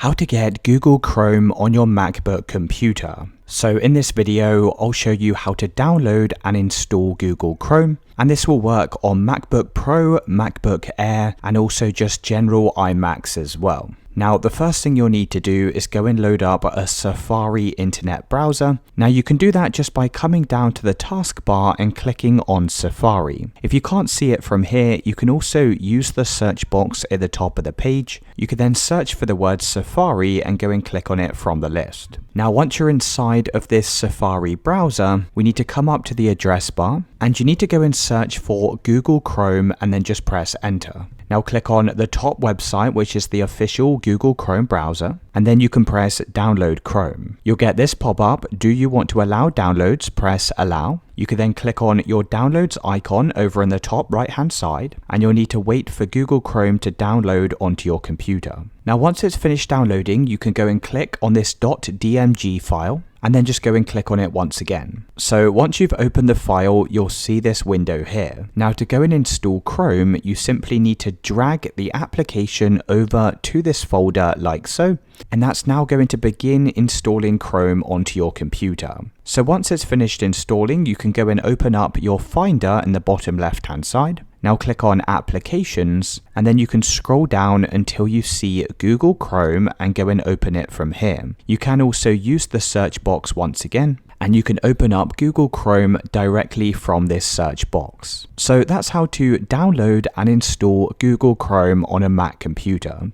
How to get Google Chrome on your MacBook computer. So in this video, I'll show you how to download and install Google Chrome, and this will work on MacBook Pro, MacBook Air, and also just general iMacs as well. Now, the first thing you'll need to do is go and load up a Safari internet browser. Now, you can do that just by coming down to the taskbar and clicking on Safari. If you can't see it from here, you can also use the search box at the top of the page. You can then search for the word Safari and go and click on it from the list. Now, once you're inside of this Safari browser, we need to come up to the address bar and you need to go and search for Google Chrome and then just press enter. Now click on the top website, which is the official Google Chrome browser, and then you can press download Chrome. You'll get this pop up. Do you want to allow downloads? Press allow. You can then click on your downloads icon over in the top right hand side, and you'll need to wait for Google Chrome to download onto your computer. Now once it's finished downloading, you can go and click on this .dmg file, and then just go and click on it once again. So once you've opened the file, you'll see this window here. Now to go and install Chrome, you simply need to drag the application over to this folder like so, and that's now going to begin installing Chrome onto your computer. So once it's finished installing, you can go and open up your Finder in the bottom left hand side. Now click on Applications, and then you can scroll down until you see Google Chrome and go and open it from here. You can also use the search box once again, and you can open up Google Chrome directly from this search box. So that's how to download and install Google Chrome on a Mac computer.